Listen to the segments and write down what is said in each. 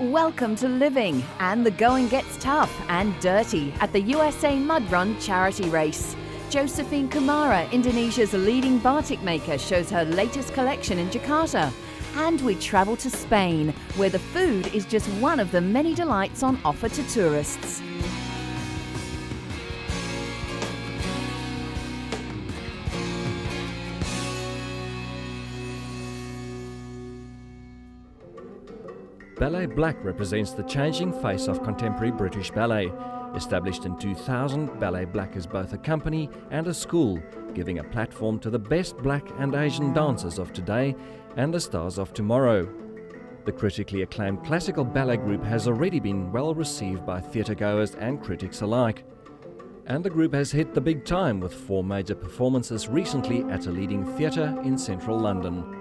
Welcome to Living, and the going gets tough and dirty at the USA Mud Run charity race. Josephine Kumara, Indonesia's leading batik maker, shows her latest collection in Jakarta. And we travel to Spain, where the food is just one of the many delights on offer to tourists. Ballet Black represents the changing face of contemporary British ballet. Established in 2000, Ballet Black is both a company and a school, giving a platform to the best Black and Asian dancers of today and the stars of tomorrow. The critically acclaimed classical ballet group has already been well received by theatregoers and critics alike. And the group has hit the big time with 4 major performances recently at a leading theatre in central London.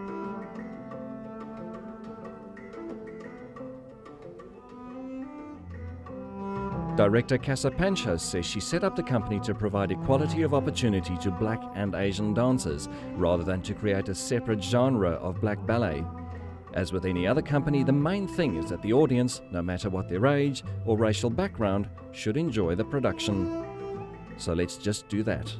Director Casa Pancho says she set up the company to provide equality of opportunity to Black and Asian dancers, rather than to create a separate genre of Black ballet. As with any other company, the main thing is that the audience, no matter what their age or racial background, should enjoy the production. So let's just do that.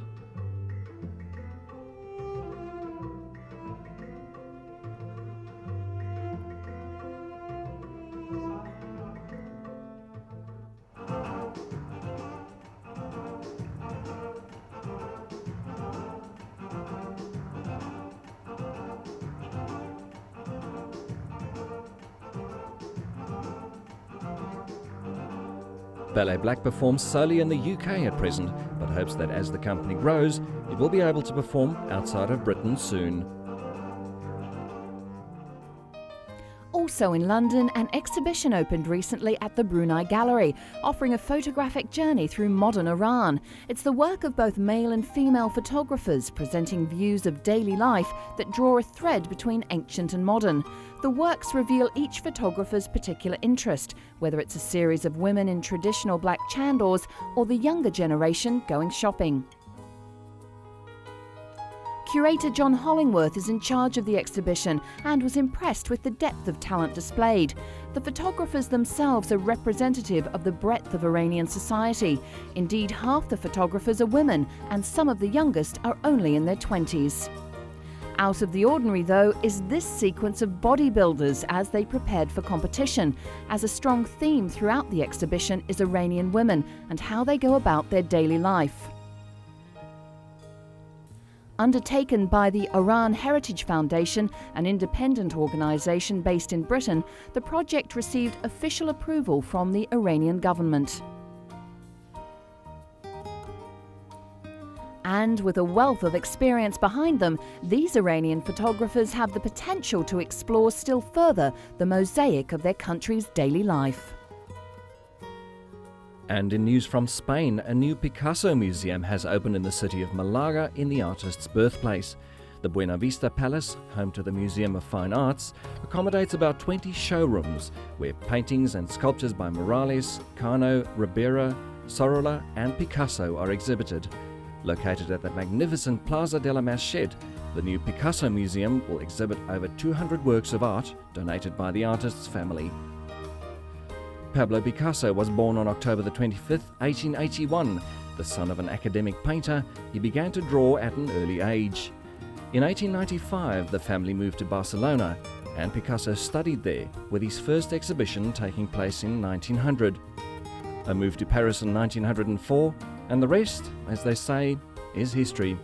Ballet Black performs solely in the UK at present, but hopes that as the company grows, it will be able to perform outside of Britain soon. Also in London, an exhibition opened recently at the Brunei Gallery, offering a photographic journey through modern Iran. It's the work of both male and female photographers, presenting views of daily life that draw a thread between ancient and modern. The works reveal each photographer's particular interest, whether it's a series of women in traditional black chandors or the younger generation going shopping. Curator John Hollingworth is in charge of the exhibition and was impressed with the depth of talent displayed. The photographers themselves are representative of the breadth of Iranian society. Indeed, half the photographers are women, and some of the youngest are only in their 20s. Out of the ordinary, though, is this sequence of bodybuilders as they prepared for competition, as a strong theme throughout the exhibition is Iranian women and how they go about their daily life. Undertaken by the Iran Heritage Foundation, an independent organisation based in Britain, the project received official approval from the Iranian government. And with a wealth of experience behind them, these Iranian photographers have the potential to explore still further the mosaic of their country's daily life. And in news from Spain, a new Picasso museum has opened in the city of Malaga, in the artist's birthplace. The Buena Vista Palace, home to the Museum of Fine Arts, accommodates about 20 showrooms where paintings and sculptures by Morales, Cano, Ribera, Sorolla and Picasso are exhibited. Located at the magnificent Plaza de la Merced, the new Picasso Museum will exhibit over 200 works of art donated by the artist's family. Pablo Picasso was born on October the 25th, 1881. The son of an academic painter, he began to draw at an early age. In 1895, the family moved to Barcelona, and Picasso studied there, with his first exhibition taking place in 1900. A move to Paris in 1904, and the rest, as they say, is history.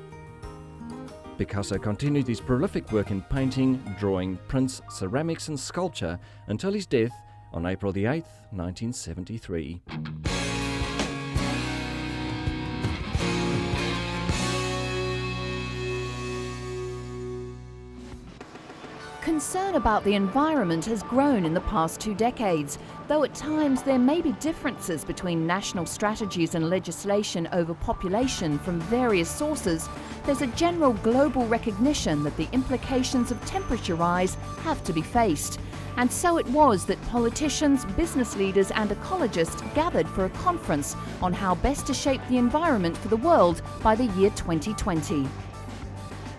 Picasso continued his prolific work in painting, drawing, prints, ceramics and sculpture until his death on April the 8th, 1973. Concern about the environment has grown in the past 2 decades, though at times there may be differences between national strategies and legislation over population from various sources. There's a general global recognition that the implications of temperature rise have to be faced. And so it was that politicians, business leaders and ecologists gathered for a conference on how best to shape the environment for the world by the year 2020.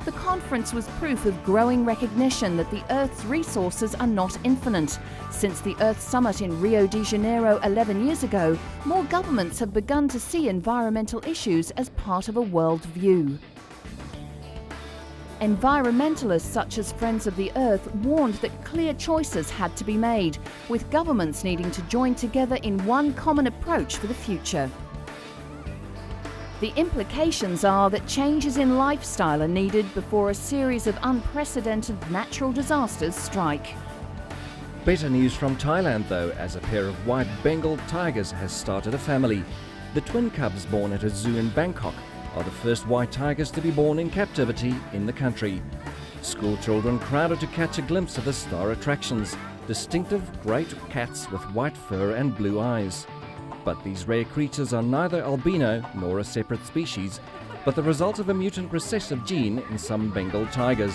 The conference was proof of growing recognition that the Earth's resources are not infinite. Since the Earth Summit in Rio de Janeiro 11 years ago, more governments have begun to see environmental issues as part of a world view. Environmentalists such as Friends of the Earth warned that clear choices had to be made, with governments needing to join together in one common approach for the future. The implications are that changes in lifestyle are needed before a series of unprecedented natural disasters strike. Better news from Thailand though, as a pair of white Bengal tigers has started a family. The twin cubs born at a zoo in Bangkok are the first white tigers to be born in captivity in the country. School children crowded to catch a glimpse of the star attractions, distinctive great cats with white fur and blue eyes. But these rare creatures are neither albino nor a separate species, but the result of a mutant recessive gene in some Bengal tigers.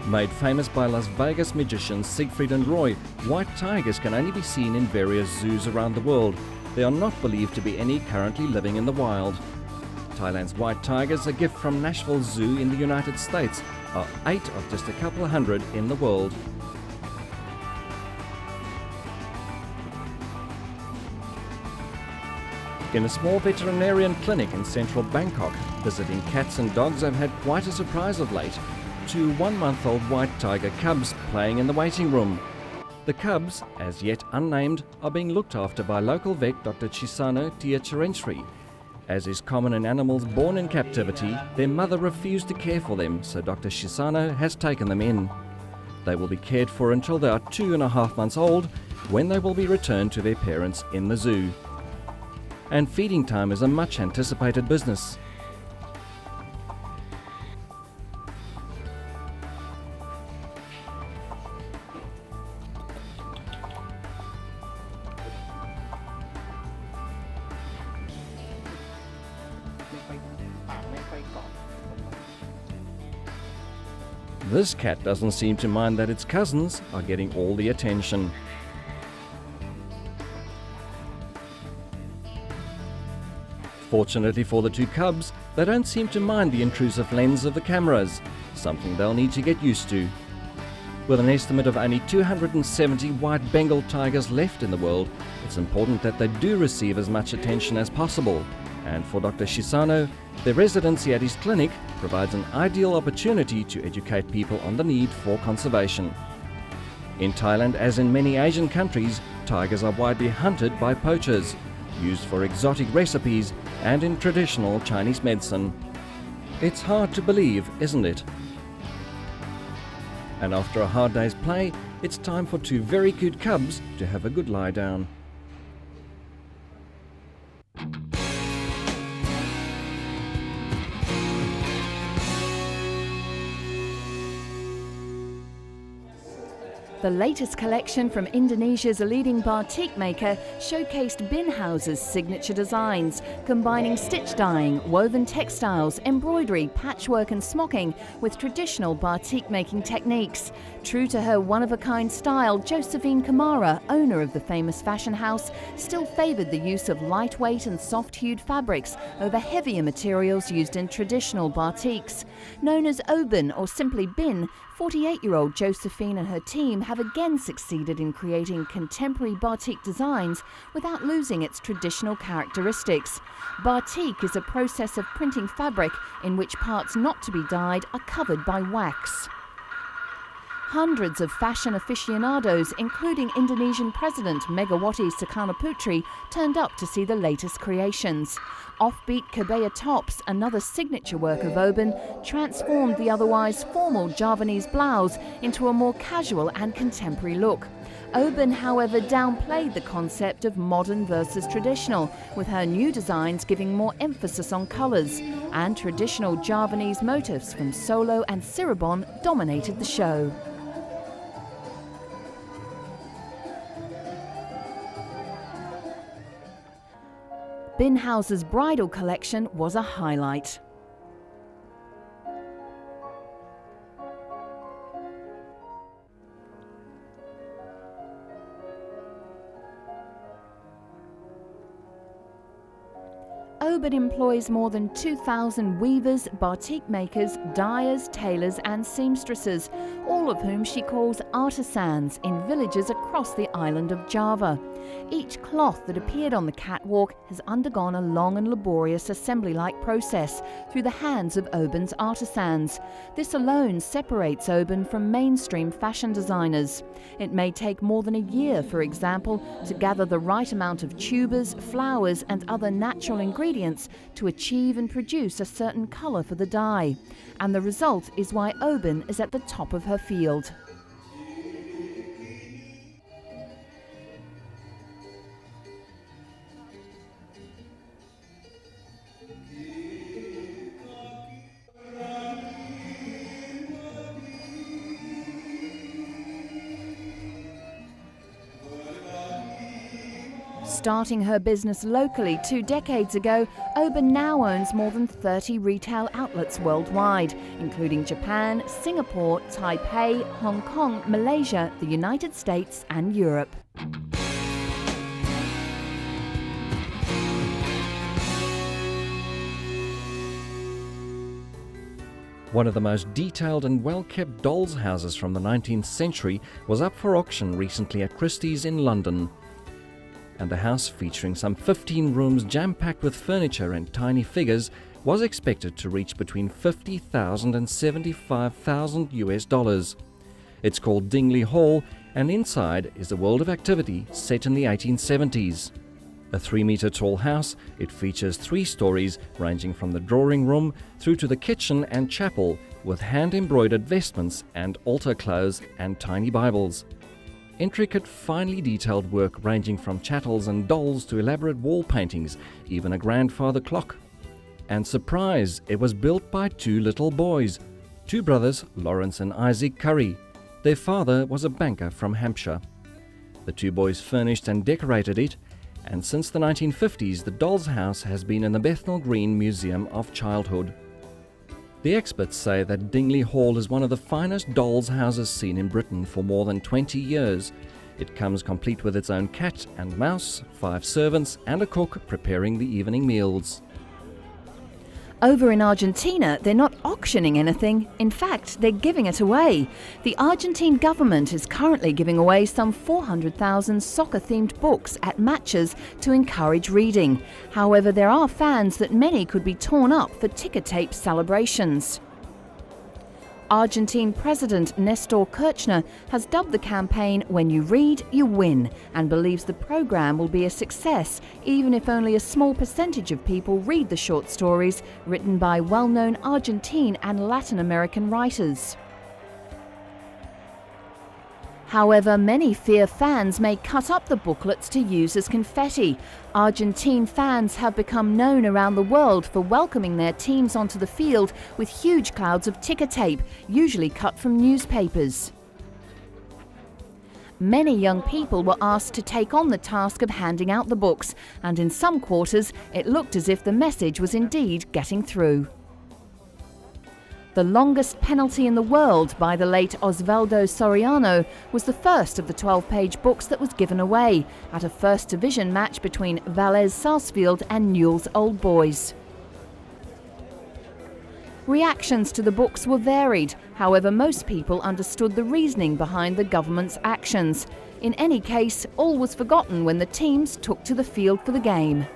Made famous by Las Vegas magicians Siegfried and Roy, white tigers can only be seen in various zoos around the world. They are not believed to be any currently living in the wild. Thailand's white tigers, a gift from Nashville Zoo in the United States, are 8 of just a couple of hundred in the world. In a small veterinarian clinic in central Bangkok, visiting cats and dogs have had quite a surprise of late. 2 one-month-old white tiger cubs playing in the waiting room. The cubs, as yet unnamed, are being looked after by local vet Dr. Chisano Tiacharenshri. As is common in animals born in captivity, their mother refused to care for them, so Dr. Chisano has taken them in. They will be cared for until they are 2.5 months old, when they will be returned to their parents in the zoo. And feeding time is a much anticipated business. This cat doesn't seem to mind that its cousins are getting all the attention. Fortunately for the 2 cubs, they don't seem to mind the intrusive lens of the cameras, something they'll need to get used to. With an estimate of only 270 white Bengal tigers left in the world, it's important that they do receive as much attention as possible. And for Dr. Chisano, the residency at his clinic provides an ideal opportunity to educate people on the need for conservation. In Thailand, as in many Asian countries, tigers are widely hunted by poachers, used for exotic recipes and in traditional Chinese medicine. It's hard to believe, isn't it? And after a hard day's play, it's time for 2 very cute cubs to have a good lie down. The latest collection from Indonesia's leading batik maker showcased Bin House's signature designs, combining stitch dyeing, woven textiles, embroidery, patchwork and smocking with traditional batik making techniques. True to her one-of-a-kind style, Josephine Kamara, owner of the famous fashion house, still favoured the use of lightweight and soft-hued fabrics over heavier materials used in traditional batiks. Known as Oben or simply Bin, 48-year-old Josephine and her team have again succeeded in creating contemporary batik designs without losing its traditional characteristics. Batik is a process of printing fabric in which parts not to be dyed are covered by wax. Hundreds of fashion aficionados, including Indonesian President Megawati Soekarnoputri, turned up to see the latest creations. Offbeat kebaya tops, another signature work of Oben, transformed the otherwise formal Javanese blouse into a more casual and contemporary look. Oben, however, downplayed the concept of modern versus traditional, with her new designs giving more emphasis on colours, and traditional Javanese motifs from Solo and Cirebon dominated the show. Binhouse's bridal collection was a highlight. Oben employs more than 2,000 weavers, batik makers, dyers, tailors and seamstresses, all of whom she calls artisans in villages across the island of Java. Each cloth that appeared on the catwalk has undergone a long and laborious assembly-like process through the hands of Oben's artisans. This alone separates Oben from mainstream fashion designers. It may take more than a year, for example, to gather the right amount of tubers, flowers and other natural ingredients to achieve and produce a certain colour for the dye. And the result is why Oben is at the top of her field. Starting her business locally 2 decades ago, Oben now owns more than 30 retail outlets worldwide, including Japan, Singapore, Taipei, Hong Kong, Malaysia, the United States and Europe. One of the most detailed and well-kept dolls' houses from the 19th century was up for auction recently at Christie's in London. And the house, featuring some 15 rooms jam-packed with furniture and tiny figures, was expected to reach between $50,000 and $75,000 US. It's called Dingley Hall, and inside is a world of activity set in the 1870s. A 3-meter tall house, it features 3 stories ranging from the drawing room through to the kitchen and chapel, with hand-embroidered vestments and altar clothes and tiny Bibles. Intricate, finely detailed work ranging from chattels and dolls to elaborate wall paintings, even a grandfather clock. And surprise, it was built by 2 little boys, 2 brothers, Lawrence and Isaac Curry. Their father was a banker from Hampshire. The 2 boys furnished and decorated it, and since the 1950s the doll's house has been in the Bethnal Green Museum of Childhood. The experts say that Dingley Hall is one of the finest dolls' houses seen in Britain for more than 20 years. It comes complete with its own cat and mouse, 5 servants and a cook preparing the evening meals. Over in Argentina, they're not auctioning anything. In fact, they're giving it away. The Argentine government is currently giving away some 400,000 soccer-themed books at matches to encourage reading. However, there are fans that many could be torn up for ticker tape celebrations. Argentine President Nestor Kirchner has dubbed the campaign "When You Read, You Win" and believes the program will be a success, even if only a small percentage of people read the short stories written by well-known Argentine and Latin American writers. However, many fear fans may cut up the booklets to use as confetti. Argentine fans have become known around the world for welcoming their teams onto the field with huge clouds of ticker tape, usually cut from newspapers. Many young people were asked to take on the task of handing out the books, and in some quarters it looked as if the message was indeed getting through. The longest penalty in the world by the late Osvaldo Soriano was the first of the 12-page books that was given away at a First Division match between Vélez Sarsfield and Newell's Old Boys. Reactions to the books were varied, however most people understood the reasoning behind the government's actions. In any case, all was forgotten when the teams took to the field for the game.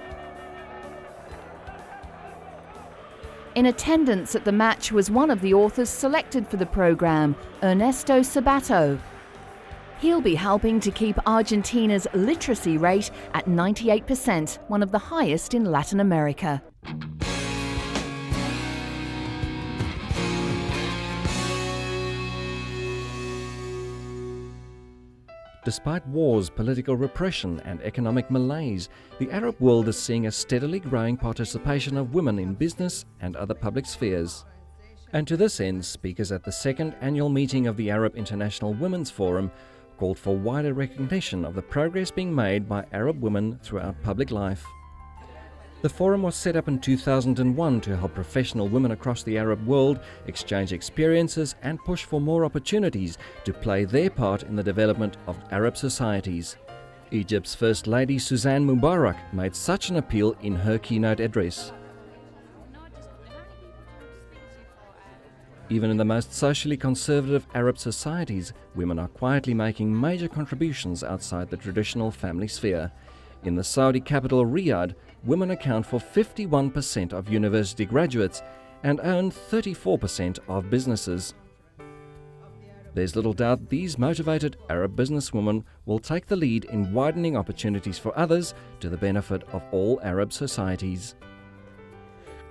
In attendance at the match was one of the authors selected for the program, Ernesto Sabato. He'll be helping to keep Argentina's literacy rate at 98%, one of the highest in Latin America. Despite wars, political repression and economic malaise, the Arab world is seeing a steadily growing participation of women in business and other public spheres. And to this end, speakers at the second annual meeting of the Arab International Women's Forum called for wider recognition of the progress being made by Arab women throughout public life. The forum was set up in 2001 to help professional women across the Arab world exchange experiences and push for more opportunities to play their part in the development of Arab societies. Egypt's First Lady Suzanne Mubarak made such an appeal in her keynote address. Even in the most socially conservative Arab societies, women are quietly making major contributions outside the traditional family sphere. In the Saudi capital Riyadh, women account for 51% of university graduates and own 34% of businesses. There's little doubt these motivated Arab businesswomen will take the lead in widening opportunities for others to the benefit of all Arab societies.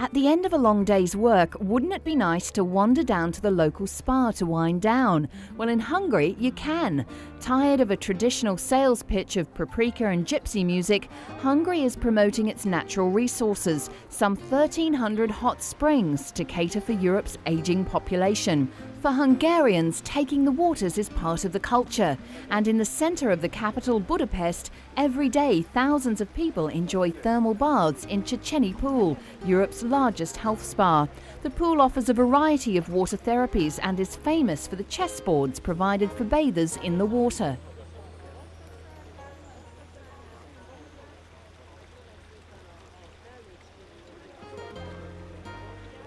At the end of a long day's work, wouldn't it be nice to wander down to the local spa to wind down? Well, in Hungary, you can. Tired of a traditional sales pitch of paprika and gypsy music, Hungary is promoting its natural resources, some 1,300 hot springs to cater for Europe's ageing population. For Hungarians, taking the waters is part of the culture, and in the centre of the capital, Budapest, every day thousands of people enjoy thermal baths in Csechenyi Pool, Europe's largest health spa. The pool offers a variety of water therapies and is famous for the chessboards provided for bathers in the water.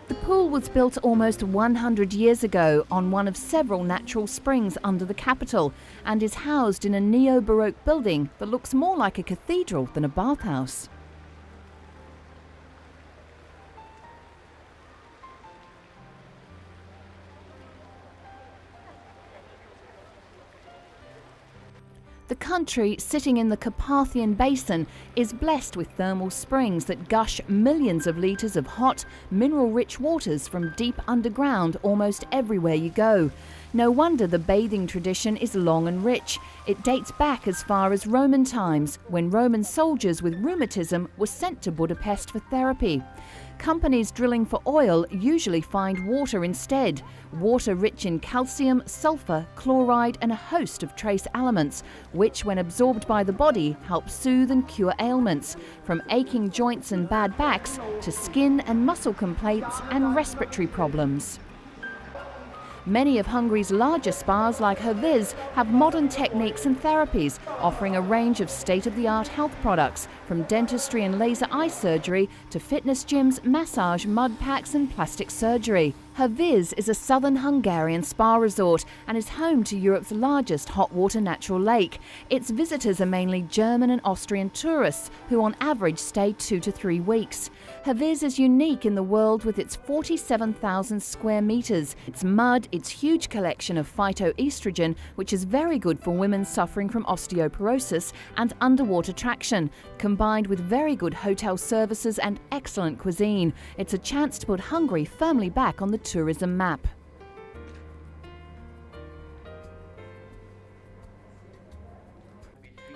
The pool was built almost 100 years ago on one of several natural springs under the capital and is housed in a neo-Baroque building that looks more like a cathedral than a bathhouse. The country, sitting in the Carpathian Basin, is blessed with thermal springs that gush millions of litres of hot, mineral-rich waters from deep underground almost everywhere you go. No wonder the bathing tradition is long and rich. It dates back as far as Roman times, when Roman soldiers with rheumatism were sent to Budapest for therapy. Companies drilling for oil usually find water instead, water rich in calcium, sulfur, chloride and a host of trace elements, which when absorbed by the body help soothe and cure ailments, from aching joints and bad backs to skin and muscle complaints and respiratory problems. Many of Hungary's larger spas, like Herviz, have modern techniques and therapies, offering a range of state-of-the-art health products, from dentistry and laser eye surgery to fitness gyms, massage, mud packs and plastic surgery. Herviz is a southern Hungarian spa resort and is home to Europe's largest hot water natural lake. Its visitors are mainly German and Austrian tourists, who on average stay 2 to 3 weeks. Herviz is unique in the world with its 47,000 square meters, its mud, its huge collection of phytoestrogen, which is very good for women suffering from osteoporosis, and underwater traction, combined with very good hotel services and excellent cuisine. It's a chance to put Hungary firmly back on the tourism map.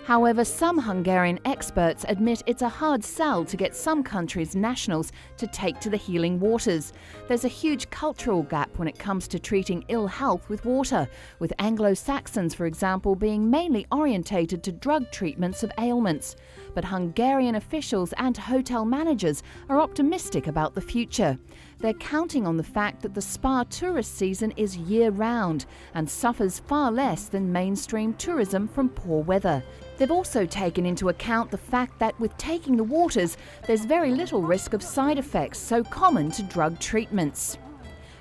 However, some Hungarian experts admit it's a hard sell to get some countries' nationals to take to the healing waters. There's a huge cultural gap when it comes to treating ill health with water, with Anglo-Saxons, for example, being mainly orientated to drug treatments of ailments. But Hungarian officials and hotel managers are optimistic about the future. They're counting on the fact that the spa tourist season is year-round and suffers far less than mainstream tourism from poor weather. They've also taken into account the fact that with taking the waters, there's very little risk of side effects so common to drug treatments.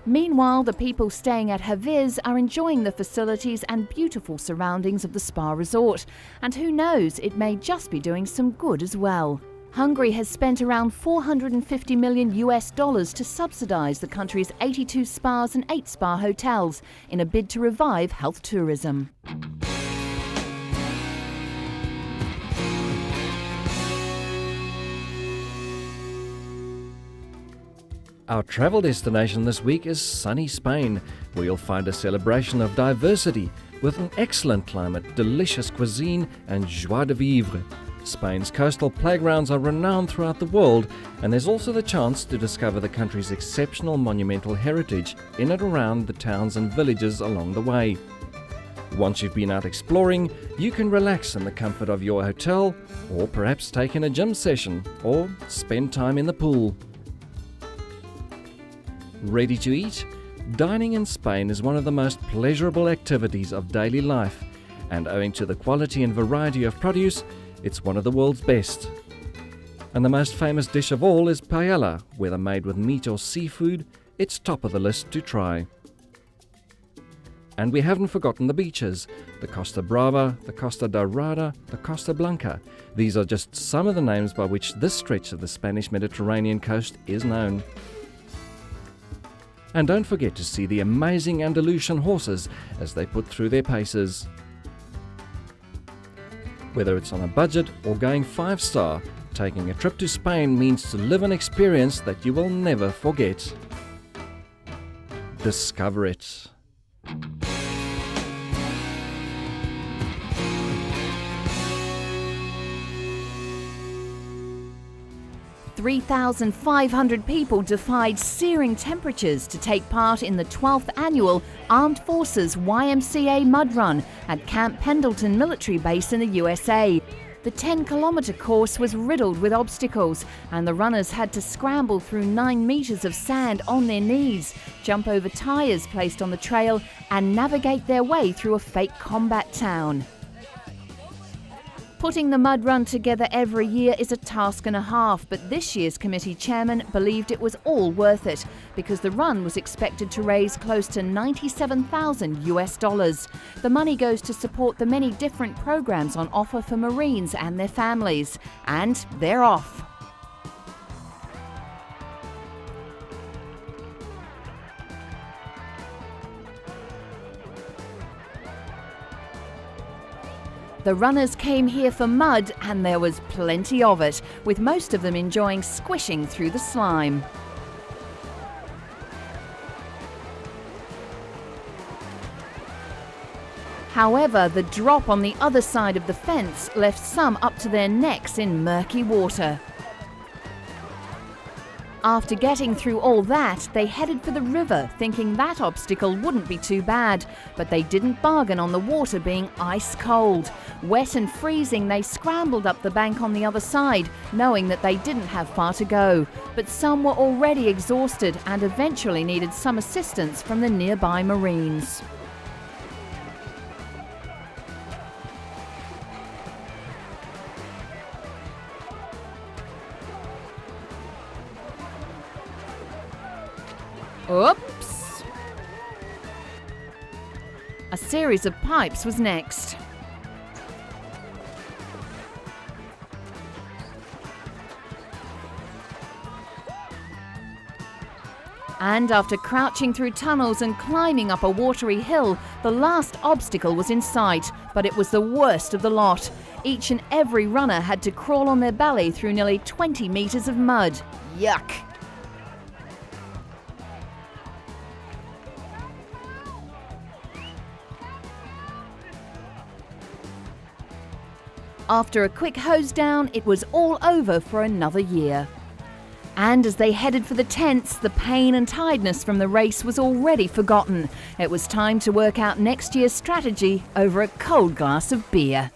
Meanwhile, the people staying at Herviz are enjoying the facilities and beautiful surroundings of the spa resort. And who knows, it may just be doing some good as well. Hungary has spent around $450 million to subsidize the country's 82 spas and 8 spa hotels in a bid to revive health tourism. Our travel destination this week is sunny Spain, where you'll find a celebration of diversity with an excellent climate, delicious cuisine and joie de vivre. Spain's coastal playgrounds are renowned throughout the world, and there's also the chance to discover the country's exceptional monumental heritage in and around the towns and villages along the way. Once you've been out exploring, you can relax in the comfort of your hotel, or perhaps take in a gym session, or spend time in the pool. Ready to eat? Dining in Spain is one of the most pleasurable activities of daily life, and owing to the quality and variety of produce, it's one of the world's best. And the most famous dish of all is paella. Whether made with meat or seafood, it's top of the list to try. And we haven't forgotten the beaches, the Costa Brava, the Costa Dorada, the Costa Blanca. These are just some of the names by which this stretch of the Spanish Mediterranean coast is known. And don't forget to see the amazing Andalusian horses as they put through their paces. Whether it's on a budget or going 5-star, taking a trip to Spain means to live an experience that you will never forget. Discover it. "3,500 people defied searing temperatures to take part in the 12th annual Armed Forces YMCA Mud Run at Camp Pendleton Military Base in the USA. The 10-kilometre course was riddled with obstacles, and the runners had to scramble through 9 metres of sand on their knees, jump over tyres placed on the trail, and navigate their way through a fake combat town. Putting the mud run together every year is a task and a half, but this year's committee chairman believed it was all worth it because the run was expected to raise close to $97,000. The money goes to support the many different programs on offer for Marines and their families. And they're off. The runners came here for mud, and there was plenty of it, with most of them enjoying squishing through the slime. However, the drop on the other side of the fence left some up to their necks in murky water. After getting through all that, they headed for the river, thinking that obstacle wouldn't be too bad, but they didn't bargain on the water being ice cold. Wet and freezing, they scrambled up the bank on the other side, knowing that they didn't have far to go. But some were already exhausted and eventually needed some assistance from the nearby Marines. Oops! A series of pipes was next. And after crouching through tunnels and climbing up a watery hill, the last obstacle was in sight, but it was the worst of the lot. Each and every runner had to crawl on their belly through nearly 20 meters of mud. Yuck! After a quick hose down, it was all over for another year. And as they headed for the tents, the pain and tiredness from the race was already forgotten. It was time to work out next year's strategy over a cold glass of beer.